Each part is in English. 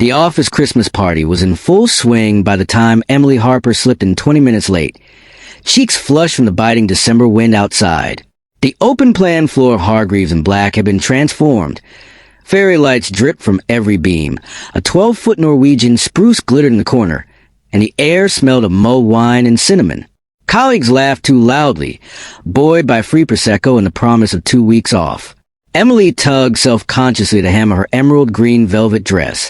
The office Christmas party was in full swing by the time Emily Harper slipped in 20 minutes late, cheeks flushed from the biting December wind outside. The open-plan floor of Hargreaves in black had been transformed. Fairy lights dripped from every beam. A 12-foot Norwegian spruce glittered in the corner, and the air smelled of mulled wine and cinnamon. Colleagues laughed too loudly, buoyed by free Prosecco and the promise of 2 weeks off. Emily tugged self-consciously at the hem of her emerald green velvet dress,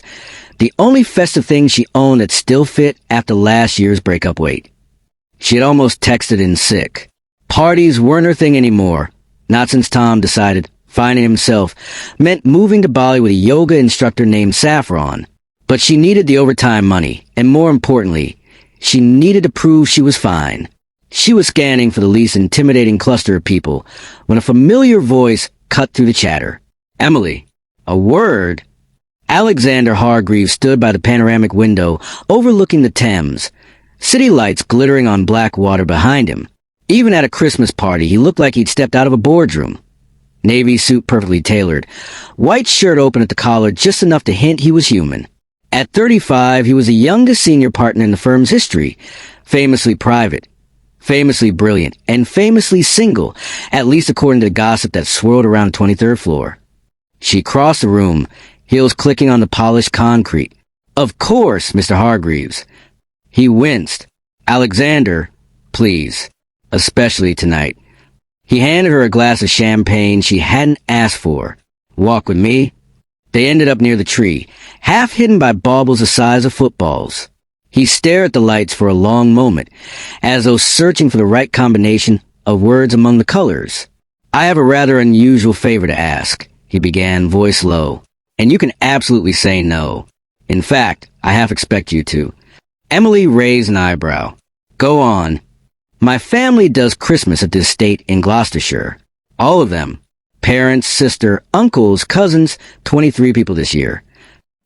the only festive thing she owned that still fit after last year's breakup weight. She had almost texted in sick. Parties weren't her thing anymore, not since Tom decided finding himself meant moving to Bali with a yoga instructor named Saffron. But she needed the overtime money, and more importantly, she needed to prove she was fine. She was scanning for the least intimidating cluster of people when a familiar voice cut through the chatter. Emily. A word? Alexander Hargreaves stood by the panoramic window overlooking the Thames, city lights glittering on black water behind him. Even at a Christmas party, he looked like he'd stepped out of a boardroom. Navy suit perfectly tailored, white shirt open at the collar just enough to hint he was human. At 35, he was the youngest senior partner in the firm's history, famously private, famously brilliant, and famously single, at least according to the gossip that swirled around the 23rd floor. She crossed the room, heels clicking on the polished concrete. Of course, Mr. Hargreaves. He winced. Alexander, please, especially tonight. He handed her a glass of champagne she hadn't asked for. Walk with me? They ended up near the tree, half hidden by baubles the size of footballs. He stared at the lights for a long moment, as though searching for the right combination of words among the colors. I have a rather unusual favor to ask, he began, voice low, and you can absolutely say no. In fact, I half expect you to. Emily raised an eyebrow. Go on. My family does Christmas at this estate in Gloucestershire. All of them. Parents, sister, uncles, cousins, 23 people this year.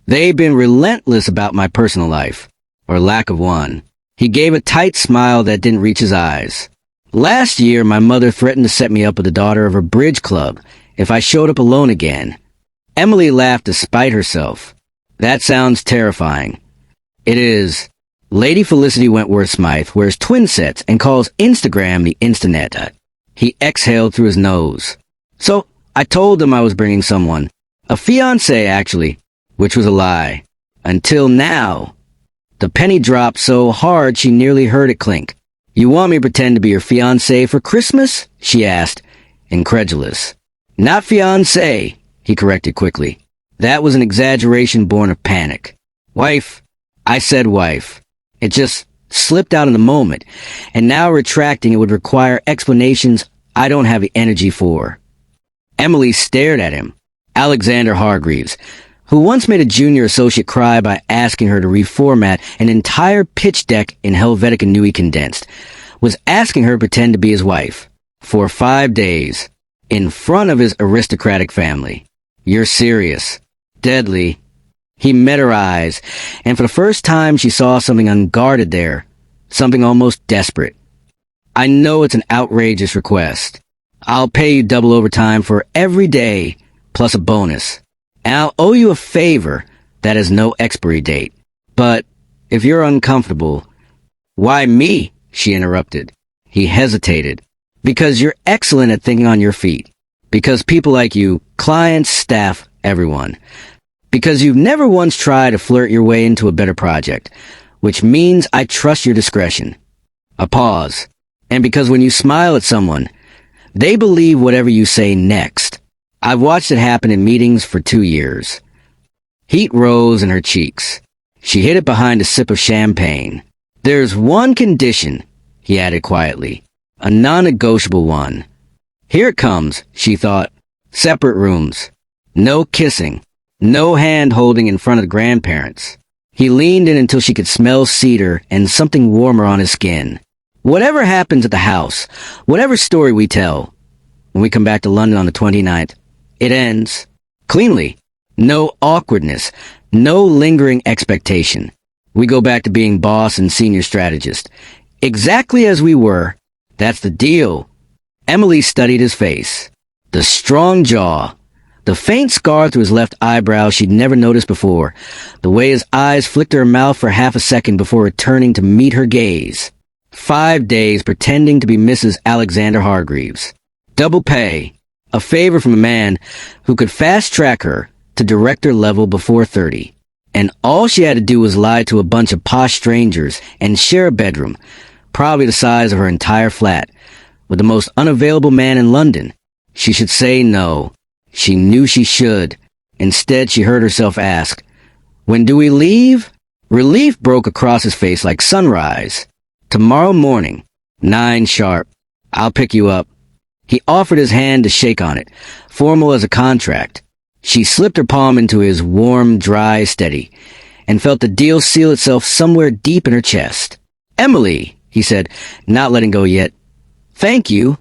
They've been relentless about my personal life, or lack of one. He gave a tight smile that didn't reach his eyes. Last year, my mother threatened to set me up with the daughter of her bridge club if I showed up alone again. Emily laughed despite herself. That sounds terrifying. It is. Lady Felicity Wentworth Smythe wears twin sets and calls Instagram the Instanet. He exhaled through his nose. So, I told them I was bringing someone. A fiancé, actually, which was a lie. Until now. The penny dropped so hard she nearly heard it clink. You want me to pretend to be your fiancé for Christmas? She asked, incredulous. Not fiancé, he corrected quickly. That was an exaggeration born of panic. Wife. I said wife. It just slipped out in the moment, and now retracting it would require explanations I don't have the energy for. Emily stared at him. Alexander Hargreaves, who once made a junior associate cry by asking her to reformat an entire pitch deck in Helvetica Neue condensed, was asking her to pretend to be his wife. For 5 days. In front of his aristocratic family. You're serious. Deadly. He met her eyes, and for the first time she saw something unguarded there, something almost desperate. I know it's an outrageous request. I'll pay you double overtime for every day, plus a bonus. And I'll owe you a favor that has no expiry date. But if you're uncomfortable... Why me? She interrupted. He hesitated. Because you're excellent at thinking on your feet. Because people like you, clients, staff, everyone... Because you've never once tried to flirt your way into a better project, which means I trust your discretion. A pause. And because when you smile at someone, they believe whatever you say next. I've watched it happen in meetings for 2 years. Heat rose in her cheeks. She hid it behind a sip of champagne. There's one condition, he added quietly. A non-negotiable one. Here it comes, she thought. Separate rooms. No kissing. No hand-holding in front of the grandparents. He leaned in until she could smell cedar and something warmer on his skin. Whatever happens at the house, whatever story we tell, when we come back to London on the 29th, it ends cleanly. No awkwardness, no lingering expectation. We go back to being boss and senior strategist. Exactly as we were. That's the deal. Emily studied his face. The strong jaw. The faint scar through his left eyebrow she'd never noticed before, the way his eyes flicked to her mouth for half a second before returning to meet her gaze. 5 days pretending to be Mrs. Alexander Hargreaves. Double pay. A favor from a man who could fast-track her to director level before 30. And all she had to do was lie to a bunch of posh strangers and share a bedroom, probably the size of her entire flat, with the most unavailable man in London. She should say no. She knew she should. Instead, she heard herself ask, "When do we leave?" Relief broke across his face like sunrise. "Tomorrow morning, 9 sharp. I'll pick you up." He offered his hand to shake on it, formal as a contract. She slipped her palm into his warm, dry, steady, and felt the deal seal itself somewhere deep in her chest. "Emily," he said, not letting go yet. "Thank you."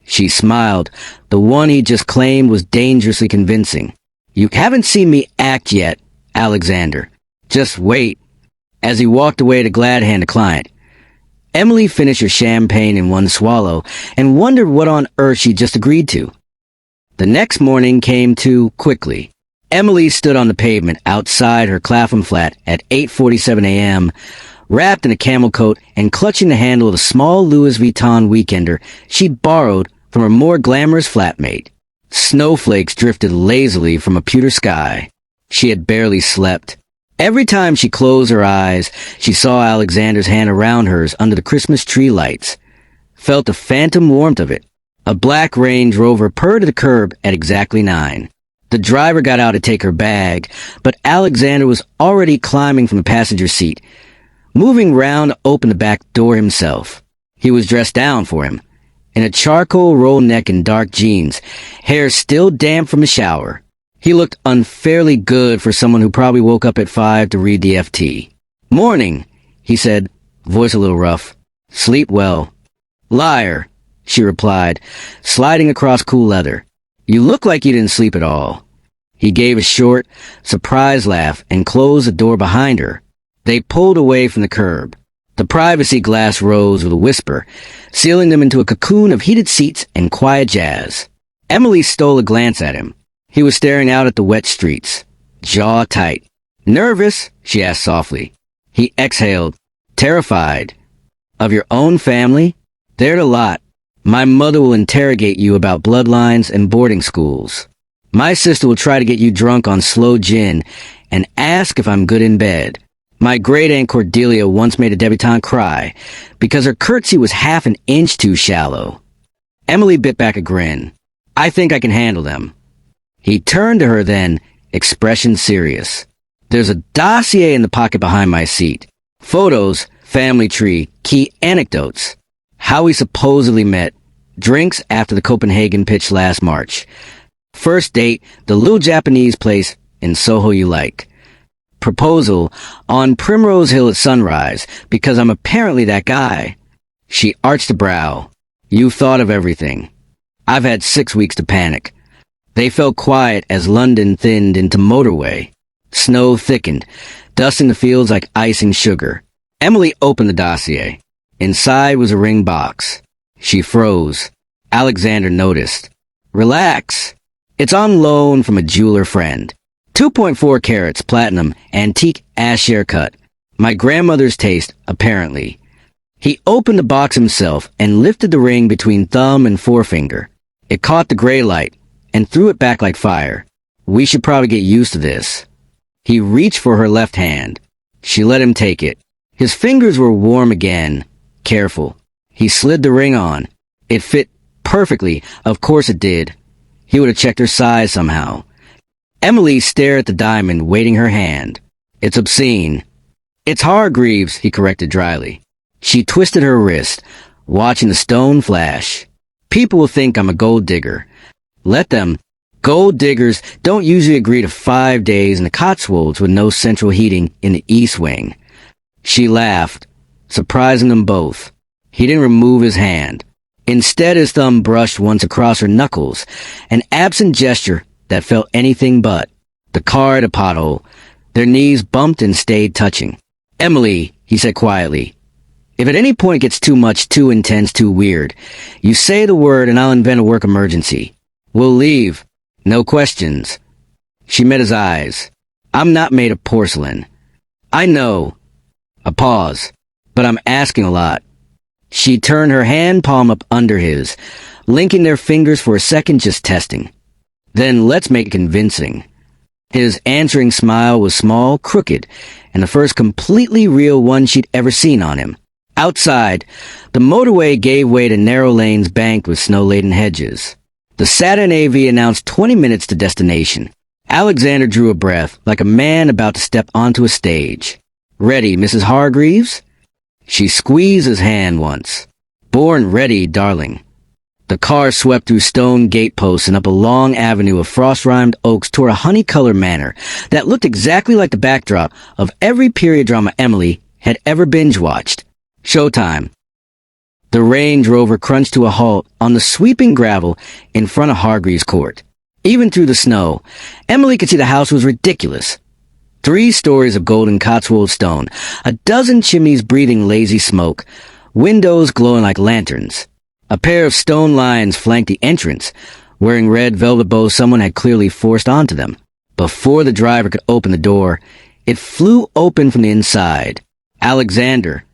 She smiled. The one he just claimed was dangerously convincing. "You haven't seen me act yet, Alexander. Just wait." As he walked away to glad hand a client, Emily finished her champagne in one swallow and wondered what on earth she'd just agreed to. The next morning came too quickly. Emily stood on the pavement outside her Clapham flat at 8:47 a.m., wrapped in a camel coat and clutching the handle of a small Louis Vuitton weekender she'd borrowed from her more glamorous flatmate. Snowflakes drifted lazily from a pewter sky. She had barely slept. Every time she closed her eyes, she saw Alexander's hand around hers under the Christmas tree lights, felt the phantom warmth of it. A black Range Rover purred to the curb at exactly 9. The driver got out to take her bag, but Alexander was already climbing from the passenger seat, moving round to open the back door himself. He was dressed down for him, in a charcoal roll neck and dark jeans, hair still damp from the shower. He looked unfairly good for someone who probably woke up at 5 to read the FT. "Morning," he said, voice a little rough. "Sleep well." "Liar," she replied, sliding across cool leather. "You look like you didn't sleep at all." He gave a short, surprised laugh and closed the door behind her. They pulled away from the curb. The privacy glass rose with a whisper, sealing them into a cocoon of heated seats and quiet jazz. Emily stole a glance at him. He was staring out at the wet streets, jaw tight. "Nervous?" she asked softly. He exhaled, terrified. "Of your own family? There's a lot. My mother will interrogate you about bloodlines and boarding schools. My sister will try to get you drunk on slow gin and ask if I'm good in bed. My great-aunt Cordelia once made a debutante cry because her curtsy was half an inch too shallow." Emily bit back a grin. "I think I can handle them." He turned to her then, expression serious. "There's a dossier in the pocket behind my seat. Photos, family tree, key anecdotes. How we supposedly met. Drinks after the Copenhagen pitch last March. First date, the little Japanese place in Soho you like. Proposal on Primrose Hill at sunrise, because I'm apparently that guy." She arched a brow. "You've thought of everything. I've had 6 weeks to panic." They fell quiet as London thinned into motorway. Snow thickened, dusting the fields like icing sugar. Emily opened the dossier. Inside was a ring box. She froze. Alexander noticed. "Relax. It's on loan from a jeweler friend. 2.4 carats, platinum, antique Asher cut. My grandmother's taste, apparently." He opened the box himself and lifted the ring between thumb and forefinger. It caught the gray light and threw it back like fire. "We should probably get used to this." He reached for her left hand. She let him take it. His fingers were warm again, careful. He slid the ring on. It fit perfectly, of course it did. He would have checked her size somehow. Emily stared at the diamond, waiting her hand. "It's obscene." "It's Hargreaves," he corrected dryly. She twisted her wrist, watching the stone flash. "People will think I'm a gold digger." Let them. Gold diggers don't usually agree to 5 days in the Cotswolds with no central heating in the East Wing. She laughed, surprising them both. He didn't remove his hand. Instead, his thumb brushed once across her knuckles, an absent gesture that felt anything but. The car at a pothole. Their knees bumped and stayed touching. "Emily," he said quietly, "if at any point it gets too much, too intense, too weird, you say the word and I'll invent a work emergency. We'll leave. No questions. She met his eyes. I'm not made of porcelain. I know. A pause. But I'm asking a lot. She turned her hand palm up under his, linking their fingers for a second, just testing. Then let's make it convincing. His answering smile was small, crooked, and the first completely real one she'd ever seen on him. Outside, the motorway gave way to narrow lanes banked with snow-laden hedges. The Saturn AV announced 20 minutes to destination. Alexander drew a breath, like a man about to step onto a stage. Ready, Mrs. Hargreaves? She squeezed his hand once. Born ready, darling. The car swept through stone gateposts and up a long avenue of frost-rimed oaks toward a honey-colored manor that looked exactly like the backdrop of every period drama Emily had ever binge-watched. Showtime. The Range Rover crunched to a halt on the sweeping gravel in front of Hargreaves Court. Even through the snow, Emily could see the house was ridiculous. 3 stories of golden Cotswold stone, a dozen chimneys breathing lazy smoke, windows glowing like lanterns. A pair of stone lions flanked the entrance, wearing red velvet bows someone had clearly forced onto them. Before the driver could open the door, it flew open from the inside. Alexander,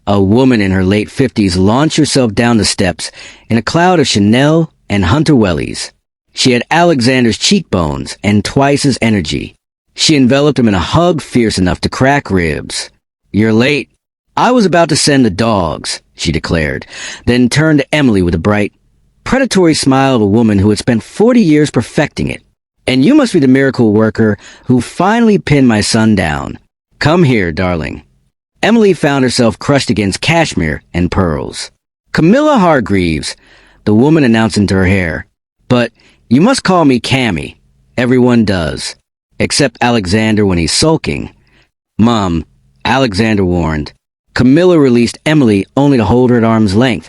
a woman in her late 50s, launched herself down the steps in a cloud of Chanel and Hunter wellies. She had Alexander's cheekbones and twice his energy. She enveloped him in a hug fierce enough to crack ribs. "You're late. I was about to send the dogs," she declared, then turned to Emily with a bright, predatory smile of a woman who had spent 40 years perfecting it. "And you must be the miracle worker who finally pinned my son down. Come here, darling." Emily found herself crushed against cashmere and pearls. "Camilla Hargreaves," the woman announced into her hair. "But you must call me Cammy. Everyone does. Except Alexander when he's sulking." "Mom," Alexander warned. Camilla released Emily only to hold her at arm's length,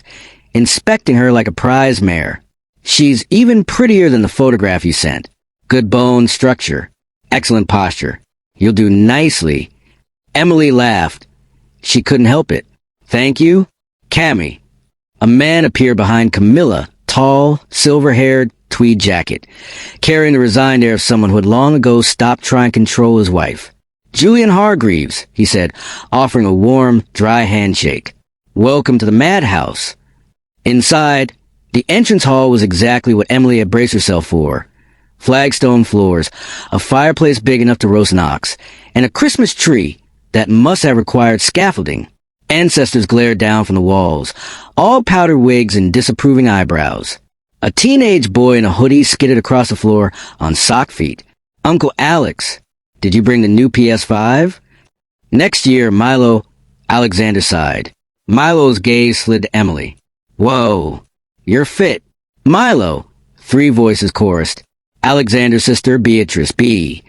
inspecting her like a prize mare. "She's even prettier than the photograph you sent. Good bone structure. Excellent posture. You'll do nicely." Emily laughed. She couldn't help it. "Thank you, Cammy." A man appeared behind Camilla, tall, silver-haired, tweed jacket, carrying the resigned air of someone who had long ago stopped trying to control his wife. "Julian Hargreaves," he said, offering a warm, dry handshake. "Welcome to the madhouse." Inside, the entrance hall was exactly what Emily had braced herself for. Flagstone floors, a fireplace big enough to roast an ox, and a Christmas tree that must have required scaffolding. Ancestors glared down from the walls, all powdered wigs and disapproving eyebrows. A teenage boy in a hoodie skidded across the floor on sock feet. "Uncle Alex, did you bring the new PS5? "Next year, Milo," Alexander sighed. Milo's gaze slid to Emily. "Whoa, you're fit." "Milo," 3 voices chorused. Alexander's sister, Beatrice B.,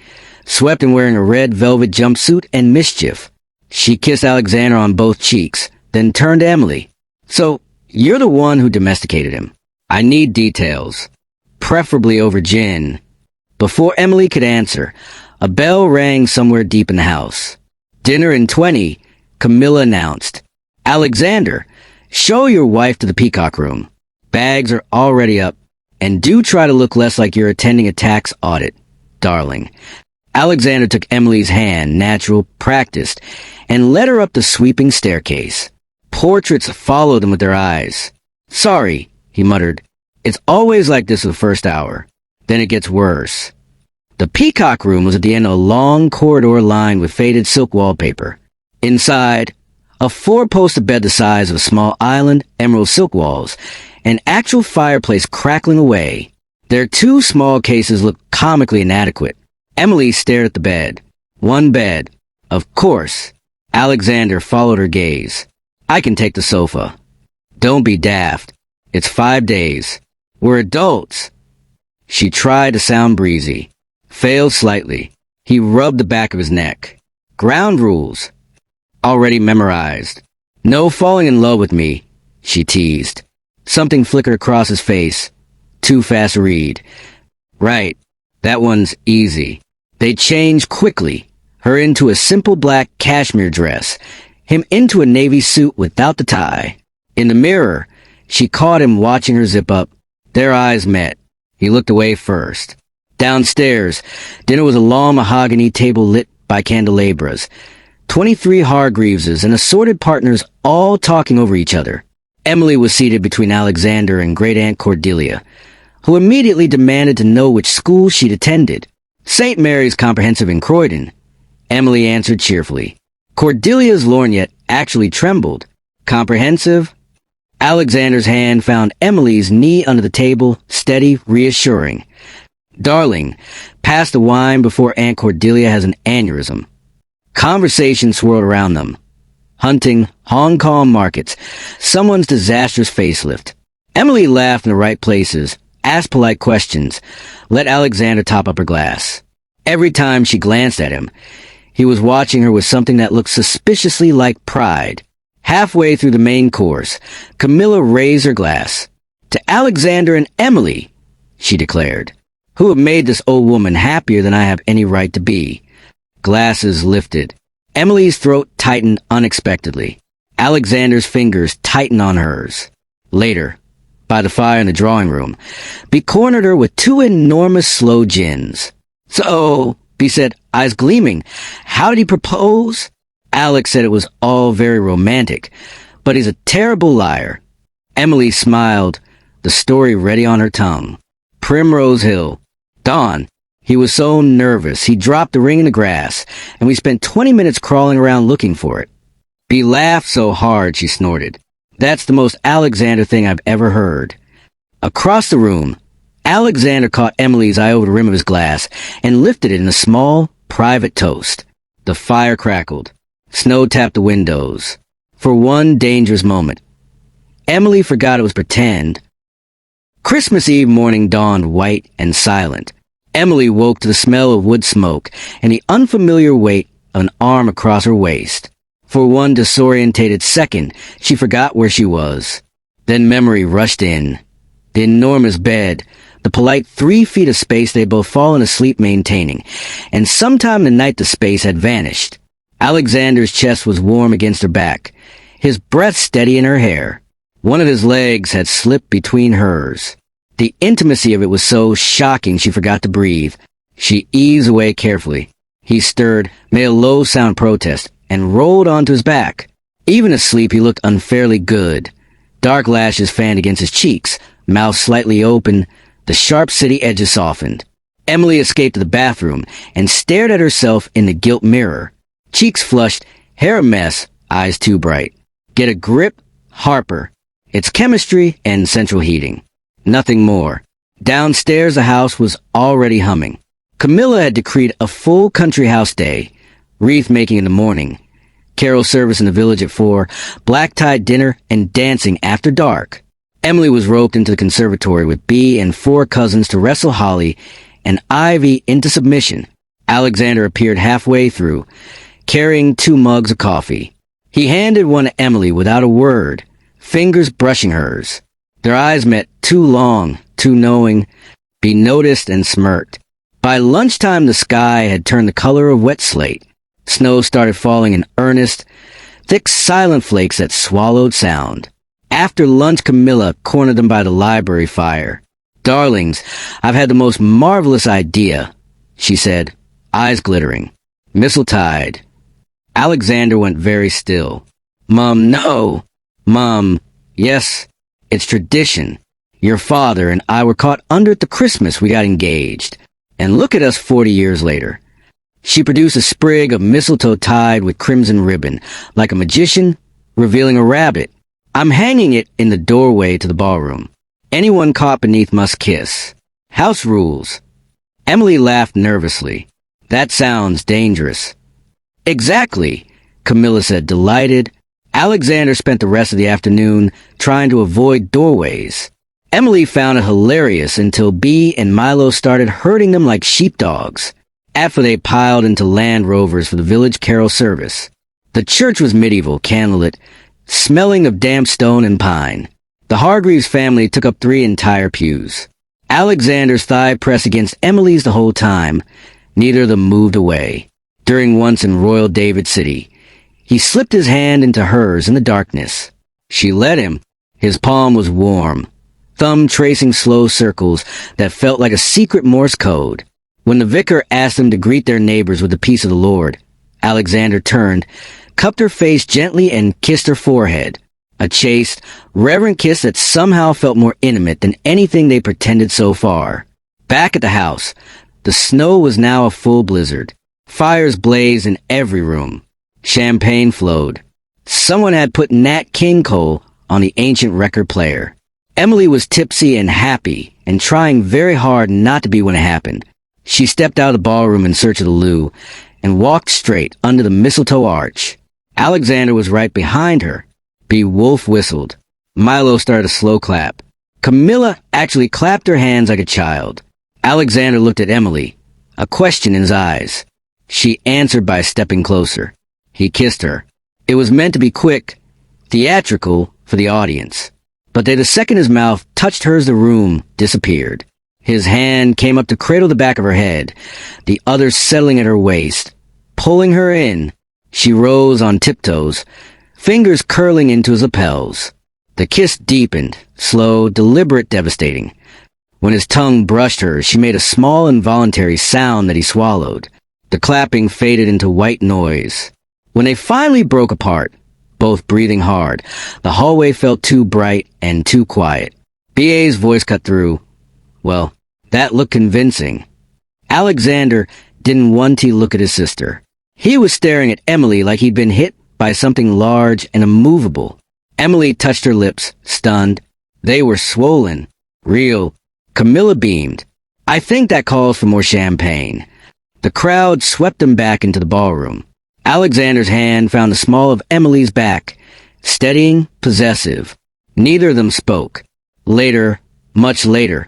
swept and wearing a red velvet jumpsuit and mischief. She kissed Alexander on both cheeks, then turned to Emily. "So, you're the one who domesticated him. I need details, preferably over gin." Before Emily could answer, a bell rang somewhere deep in the house. "Dinner in 20, Camilla announced. "Alexander, show your wife to the peacock room. Bags are already up, and do try to look less like you're attending a tax audit, darling." Alexander took Emily's hand, natural, practiced, and led her up the sweeping staircase. Portraits followed them with their eyes. "Sorry," he muttered. "It's always like this for the first hour. Then it gets worse." The peacock room was at the end of a long corridor lined with faded silk wallpaper. Inside, a 4-poster bed the size of a small island, emerald silk walls, an actual fireplace crackling away. Their 2 small cases looked comically inadequate. Emily stared at the bed. One bed. Of course. Alexander followed her gaze. "I can take the sofa." "Don't be daft. It's 5 days. We're adults." She tried to sound breezy. Failed slightly. He rubbed the back of his neck. "Ground rules. Already memorized. No falling in love with me," she teased. Something flickered across his face. Too fast to read. "Right. That one's easy." They changed quickly. Her into a simple black cashmere dress. Him into a navy suit without the tie. In the mirror, she caught him watching her zip up. Their eyes met. He looked away first. Downstairs, dinner was a long mahogany table lit by candelabras. 23 Hargreaveses and assorted partners all talking over each other. Emily was seated between Alexander and Great Aunt Cordelia, who immediately demanded to know which school she'd attended. St. Mary's Comprehensive in Croydon. Emily answered cheerfully. Cordelia's lorgnette actually trembled. Comprehensive? Alexander's hand found Emily's knee under the table, steady, reassuring. Darling, pass the wine before Aunt Cordelia has an aneurysm. Conversation swirled around them. Hunting, Hong Kong markets, someone's disastrous facelift. Emily laughed in the right places, asked polite questions, let Alexander top up her glass. Every time she glanced at him, he was watching her with something that looked suspiciously like pride. Halfway through the main course, Camilla raised her glass. To Alexander and Emily, she declared, who have made this old woman happier than I have any right to be. Glasses lifted. Emily's throat tightened unexpectedly. Alexander's fingers tightened on hers. Later, by the fire in the drawing room, B cornered her with 2 enormous sloe gins. So, B said, eyes gleaming, how did he propose? Alex said it was all very romantic, but he's a terrible liar. Emily smiled, the story ready on her tongue. Primrose Hill. Dawn. He was so nervous, he dropped the ring in the grass, and we spent 20 minutes crawling around looking for it. B laughed so hard she snorted. That's the most Alexander thing I've ever heard. Across the room, Alexander caught Emily's eye over the rim of his glass and lifted it in a small, private toast. The fire crackled. Snow tapped the windows. For one dangerous moment, Emily forgot it was pretend. Christmas Eve morning dawned white and silent. Emily woke to the smell of wood smoke and the unfamiliar weight of an arm across her waist. For one disorientated second, she forgot where she was. Then memory rushed in. The enormous bed, the polite 3 feet of space they'd both fallen asleep maintaining, and sometime the night the space had vanished. Alexander's chest was warm against her back, his breath steady in her hair. One of his legs had slipped between hers. The intimacy of it was so shocking she forgot to breathe. She eased away carefully. He stirred, made a low-sound protest, and rolled onto his back. Even asleep, he looked unfairly good. Dark lashes fanned against his cheeks, mouth slightly open, the sharp city edges softened. Emily escaped to the bathroom and stared at herself in the gilt mirror. Cheeks flushed, hair a mess, eyes too bright. Get a grip, Harper. It's chemistry and central heating. Nothing more. Downstairs the house was already humming. Camilla had decreed a full country house day, wreath making in the morning, carol service in the village at 4, black-tied dinner, and dancing after dark. Emily was roped into the conservatory with B and 4 cousins to wrestle Holly and Ivy into submission. Alexander appeared halfway through, carrying 2 mugs of coffee. He handed one to Emily without a word, fingers brushing hers. Their eyes met, too long, too knowing. B noticed and smirked. By lunchtime, the sky had turned the color of wet slate. Snow started falling in earnest, thick silent flakes that swallowed sound. After lunch, Camilla cornered them by the library fire. Darlings, I've had the most marvelous idea, she said, eyes glittering. Mistletoe. Alexander went very still. Mom, no. Mom, yes, it's tradition. Your father and I were caught under it the Christmas we got engaged. And look at us 40 years later. She produced a sprig of mistletoe tied with crimson ribbon, like a magician revealing a rabbit. I'm hanging it in the doorway to the ballroom. Anyone caught beneath must kiss. House rules. Emily laughed nervously. That sounds dangerous. Exactly, Camilla said, delighted. Alexander spent the rest of the afternoon trying to avoid doorways. Emily found it hilarious until B and Milo started herding them like sheepdogs. After they piled into Land Rovers for the village carol service. The church was medieval, candlelit, smelling of damp stone and pine. The Hargreaves family took up 3 entire pews. Alexander's thigh pressed against Emily's the whole time. Neither of them moved away. During once in Royal David City, he slipped his hand into hers in the darkness. She let him. His palm was warm, thumb tracing slow circles that felt like a secret Morse code. When the vicar asked them to greet their neighbors with the peace of the Lord, Alexander turned, cupped her face gently, and kissed her forehead. A chaste, reverent kiss that somehow felt more intimate than anything they pretended so far. Back at the house, the snow was now a full blizzard. Fires blazed in every room. Champagne flowed. Someone had put Nat King Cole on the ancient record player. Emily was tipsy and happy, and trying very hard not to be when it happened. She stepped out of the ballroom in search of the loo, and walked straight under the mistletoe arch. Alexander was right behind her. Beowulf whistled. Milo started a slow clap. Camilla actually clapped her hands like a child. Alexander looked at Emily, a question in his eyes. She answered by stepping closer. He kissed her. It was meant to be quick, theatrical for the audience. But the second his mouth touched hers, the room disappeared. His hand came up to cradle the back of her head, the other settling at her waist, pulling her in. She rose on tiptoes, fingers curling into his lapels. The kiss deepened, slow, deliberate, devastating. When his tongue brushed hers, she made a small, involuntary sound that he swallowed. The clapping faded into white noise. When they finally broke apart, both breathing hard, the hallway felt too bright and too quiet. B.A.'s voice cut through. Well, that looked convincing. Alexander didn't want to look at his sister. He was staring at Emily like he'd been hit by something large and immovable. Emily touched her lips, stunned. They were swollen, real. Camilla beamed. I think that calls for more champagne. The crowd swept them back into the ballroom. Alexander's hand found the small of Emily's back, steadying, possessive. Neither of them spoke. Later, much later,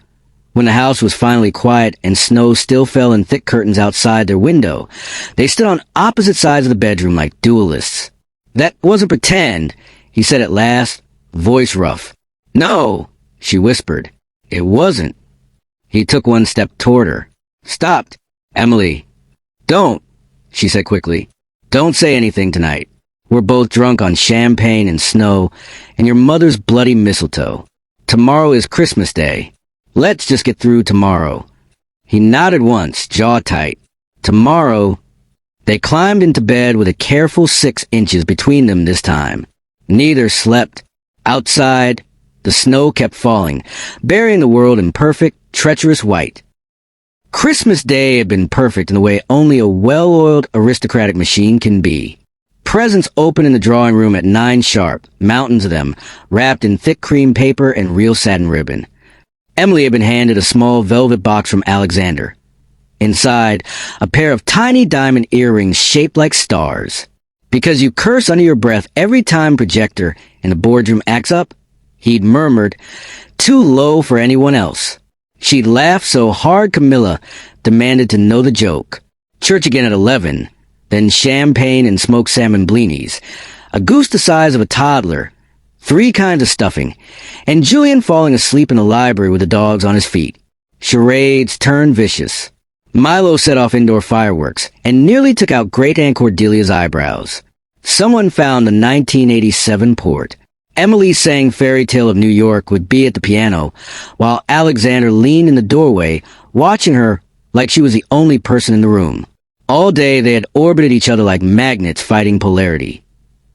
when the house was finally quiet and snow still fell in thick curtains outside their window, they stood on opposite sides of the bedroom like duelists. That wasn't pretend, he said at last, voice rough. No, she whispered. It wasn't. He took one step toward her. Stopped. Emily. Don't, she said quickly. Don't say anything tonight. We're both drunk on champagne and snow and your mother's bloody mistletoe. Tomorrow is Christmas Day. Let's just get through tomorrow. He nodded once, jaw tight. Tomorrow. They climbed into bed with a careful 6 inches between them this time. Neither slept. Outside, the snow kept falling, burying the world in perfect, treacherous white. Christmas Day had been perfect in the way only a well-oiled aristocratic machine can be. Presents opened in the drawing room at 9 sharp, mountains of them, wrapped in thick cream paper and real satin ribbon. Emily had been handed a small velvet box from Alexander. Inside, a pair of tiny diamond earrings shaped like stars. Because you curse under your breath every time projector in the boardroom acts up, he'd murmured, too low for anyone else. She'd laughed so hard Camilla demanded to know the joke. Church again at 11, then champagne and smoked salmon blinis, a goose the size of a toddler, 3 kinds of stuffing, and Julian falling asleep in the library with the dogs on his feet. Charades turned vicious. Milo set off indoor fireworks and nearly took out Great Aunt Cordelia's eyebrows. Someone found the 1987 port. Emily sang Fairy Tale of New York with B at the piano, while Alexander leaned in the doorway, watching her like she was the only person in the room. All day they had orbited each other like magnets fighting polarity.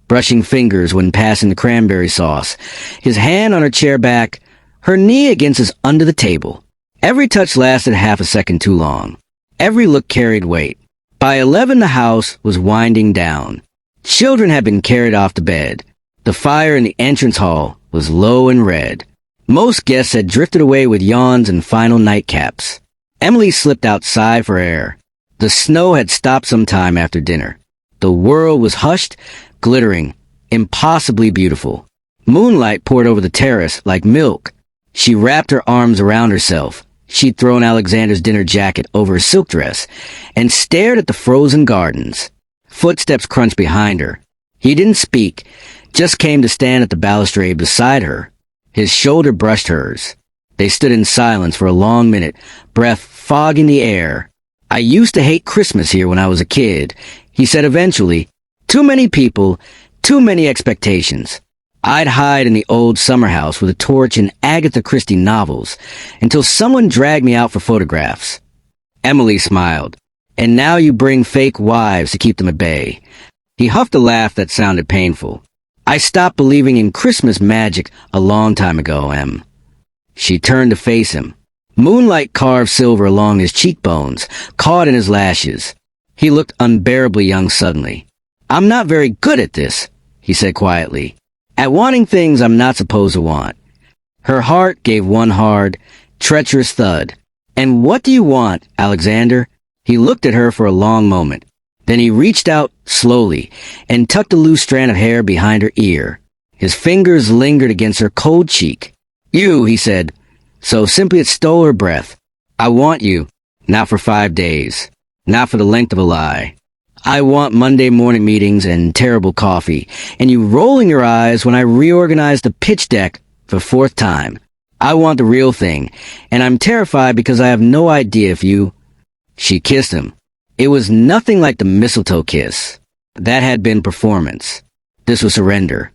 Brushing fingers when passing the cranberry sauce, his hand on her chair back, her knee against his under the table. Every touch lasted half a second too long. Every look carried weight. By 11 the house was winding down. Children had been carried off to bed. The fire in the entrance hall was low and red. Most guests had drifted away with yawns and final nightcaps. Emily slipped outside for air. The snow had stopped some time after dinner. The world was hushed, glittering, impossibly beautiful. Moonlight poured over the terrace like milk. She wrapped her arms around herself. She'd thrown Alexander's dinner jacket over her silk dress and stared at the frozen gardens. Footsteps crunched behind her. He didn't speak, just came to stand at the balustrade beside her. His shoulder brushed hers. They stood in silence for a long minute, breath fogging the air. I used to hate Christmas here when I was a kid, he said eventually. Too many people, too many expectations. I'd hide in the old summer house with a torch and Agatha Christie novels until someone dragged me out for photographs. Emily smiled. And now you bring fake wives to keep them at bay. He huffed a laugh that sounded painful. I stopped believing in Christmas magic a long time ago, Em. She turned to face him. Moonlight carved silver along his cheekbones, caught in his lashes. He looked unbearably young suddenly. I'm not very good at this, he said quietly. At wanting things I'm not supposed to want. Her heart gave one hard, treacherous thud. And what do you want, Alexander? He looked at her for a long moment. Then he reached out slowly and tucked a loose strand of hair behind her ear. His fingers lingered against her cold cheek. You, he said. So simply it stole her breath. I want you, not for 5 days, not for the length of a lie. I want Monday morning meetings and terrible coffee, and you rolling your eyes when I reorganize the pitch deck for the 4th time. I want the real thing, and I'm terrified because I have no idea if you... She kissed him. It was nothing like the mistletoe kiss. That had been performance. This was surrender.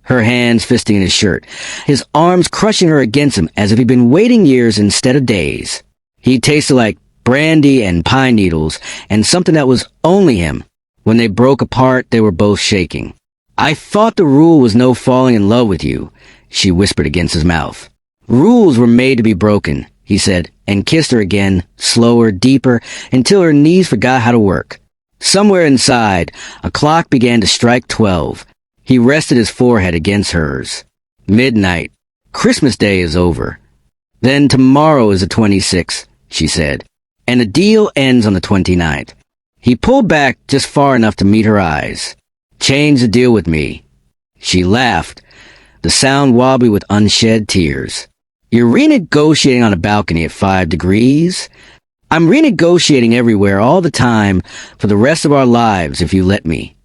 Her hands fisting in his shirt, his arms crushing her against him as if he'd been waiting years instead of days. He tasted like brandy and pine needles and something that was only him. When they broke apart, they were both shaking. I thought the rule was no falling in love with you, she whispered against his mouth. Rules were made to be broken, he said, and kissed her again, slower, deeper, until her knees forgot how to work. Somewhere inside, a clock began to strike 12. He rested his forehead against hers. Midnight. Christmas Day is over. Then tomorrow is the 26th, she said, and the deal ends on the 29th. He pulled back just far enough to meet her eyes. Change the deal with me. She laughed, the sound wobbly with unshed tears. You're renegotiating on a balcony at 5 degrees? I'm renegotiating everywhere all the time for the rest of our lives if you let me.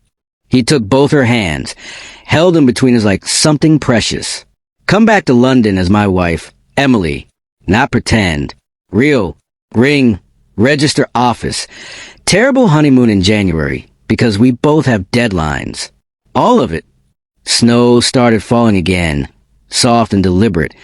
He took both her hands, held them between us like something precious. Come back to London as my wife, Emily. Not pretend. Real. Ring. Register office. Terrible honeymoon in January, because we both have deadlines. All of it. Snow started falling again, soft and deliberate,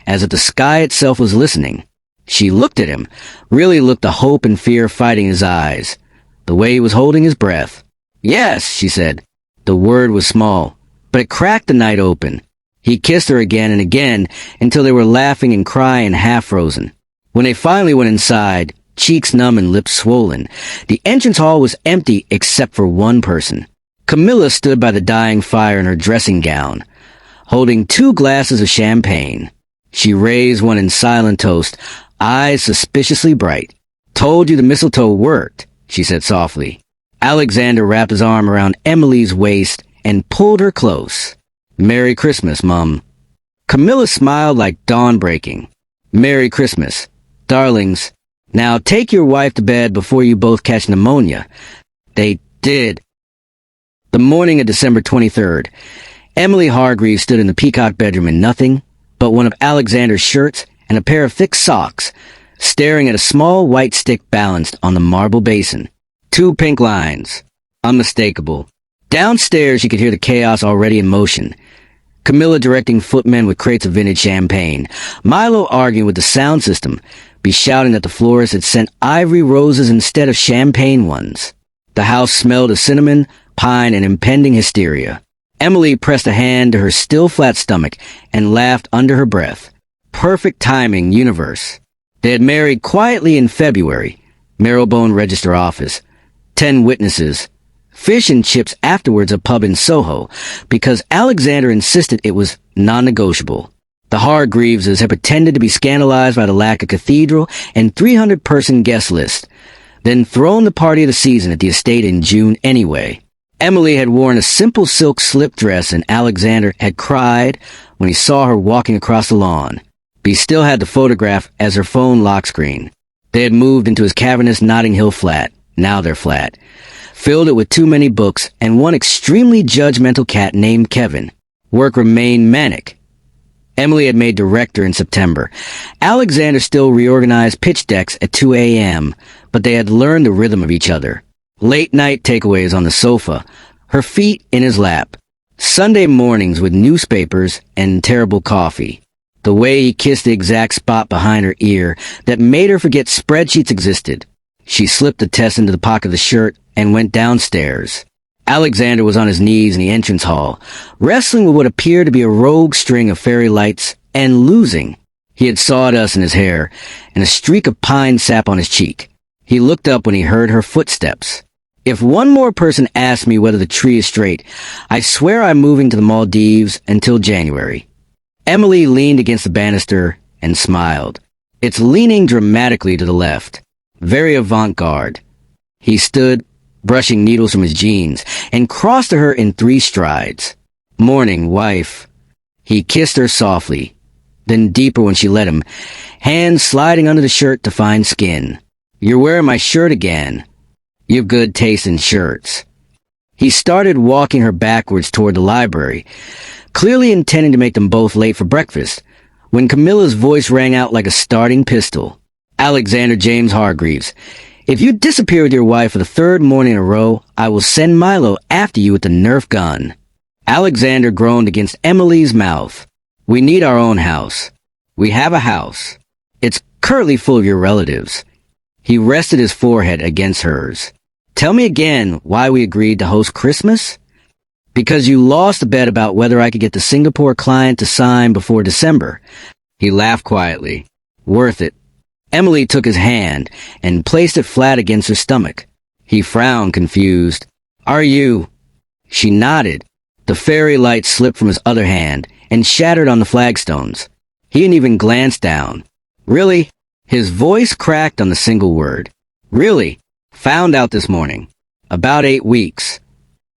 as if the sky itself was listening. She looked at him, really looked the hope and fear fighting his eyes, the way he was holding his breath. Yes, she said. The word was small, but it cracked the night open. He kissed her again and again until they were laughing and crying half-frozen. When they finally went inside, cheeks numb and lips swollen, the entrance hall was empty except for one person. Camilla stood by the dying fire in her dressing gown, holding 2 glasses of champagne. She raised one in silent toast, eyes suspiciously bright. Told you the mistletoe worked, she said softly. Alexander wrapped his arm around Emily's waist and pulled her close. Merry Christmas, Mum. Camilla smiled like dawn breaking. Merry Christmas. Darlings, now take your wife to bed before you both catch pneumonia. They did. The morning of December 23rd, Emily Hargreaves stood in the Peacock bedroom in nothing but one of Alexander's shirts and a pair of thick socks, staring at a small white stick balanced on the marble basin. 2 pink lines. Unmistakable. Downstairs, she could hear the chaos already in motion. Camilla directing footmen with crates of vintage champagne. Milo arguing with the sound system, be shouting that the florist had sent ivory roses instead of champagne ones. The house smelled of cinnamon, pine, and impending hysteria. Emily pressed a hand to her still flat stomach and laughed under her breath. Perfect timing, universe. They had married quietly in February. Marrowbone Register Office. 10 witnesses. Fish and chips afterwards a pub in Soho, because Alexander insisted it was non-negotiable. The Hargreaveses had pretended to be scandalized by the lack of cathedral and 300-person guest list, then thrown the party of the season at the estate in June anyway. Emily had worn a simple silk slip dress and Alexander had cried when he saw her walking across the lawn. But he still had the photograph as her phone lock screen. They had moved into his cavernous Notting Hill flat, now their flat, filled it with too many books and one extremely judgmental cat named Kevin. Work remained manic. Emily had made director in September. Alexander still reorganized pitch decks at 2 a.m., but they had learned the rhythm of each other. Late-night takeaways on the sofa, her feet in his lap. Sunday mornings with newspapers and terrible coffee. The way he kissed the exact spot behind her ear that made her forget spreadsheets existed. She slipped the test into the pocket of the shirt and went downstairs. Alexander was on his knees in the entrance hall, wrestling with what appeared to be a rogue string of fairy lights and losing. He had sawdust in his hair and a streak of pine sap on his cheek. He looked up when he heard her footsteps. If one more person asked me whether the tree is straight, I swear I'm moving to the Maldives until January. Emily leaned against the banister and smiled. It's leaning dramatically to the left. Very avant-garde. He stood, brushing needles from his jeans, and crossed to her in 3 strides. Morning, wife. He kissed her softly, then deeper when she let him, hands sliding under the shirt to find skin. You're wearing my shirt again. You've good taste in shirts. He started walking her backwards toward the library, clearly intending to make them both late for breakfast, when Camilla's voice rang out like a starting pistol. Alexander James Hargreaves, if you disappear with your wife for the 3rd morning in a row, I will send Milo after you with the Nerf gun. Alexander groaned against Emily's mouth. We need our own house. We have a house. It's currently full of your relatives. He rested his forehead against hers. Tell me again why we agreed to host Christmas? Because you lost the bet about whether I could get the Singapore client to sign before December. He laughed quietly. Worth it. Emily took his hand and placed it flat against her stomach. He frowned, confused. Are you? She nodded. The fairy light slipped from his other hand and shattered on the flagstones. He didn't even glance down. Really? His voice cracked on the single word. Really? Found out this morning. About 8 weeks.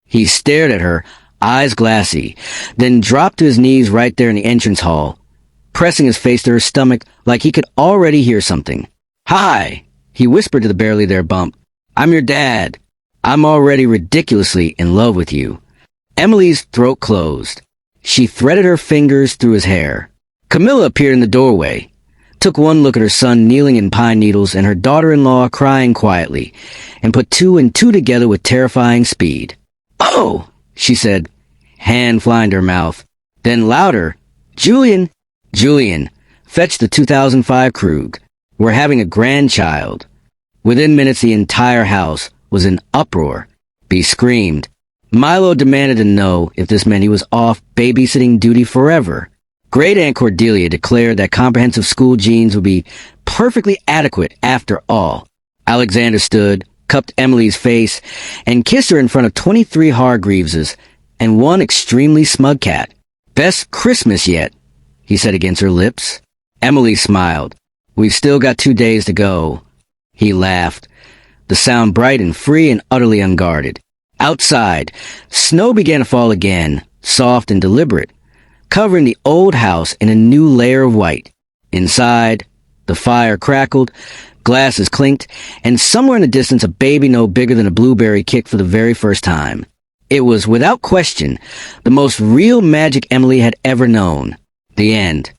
He stared at her, eyes glassy, then dropped to his knees right there in the entrance hall, pressing his face to her stomach like he could already hear something. Hi, he whispered to the barely there bump. I'm your dad. I'm already ridiculously in love with you. Emily's throat closed. She threaded her fingers through his hair. Camilla appeared in the doorway, took one look at her son kneeling in pine needles and her daughter-in-law crying quietly, and put 2 and 2 together with terrifying speed. Oh, she said, hand flying to her mouth. Then louder, Julian, fetch the 2005 Krug. We're having a grandchild. Within minutes, the entire house was in uproar. Bea screamed. Milo demanded to know if this meant he was off babysitting duty forever. Great Aunt Cordelia declared that comprehensive school jeans would be perfectly adequate after all. Alexander stood, cupped Emily's face, and kissed her in front of 23 Hargreaveses and one extremely smug cat. Best Christmas yet, he said against her lips. Emily smiled. We've still got 2 days to go. He laughed, the sound bright and free and utterly unguarded. Outside, snow began to fall again, soft and deliberate, covering the old house in a new layer of white. Inside, the fire crackled, glasses clinked, and somewhere in the distance a baby no bigger than a blueberry kicked for the very first time. It was, without question, the most real magic Emily had ever known. The end.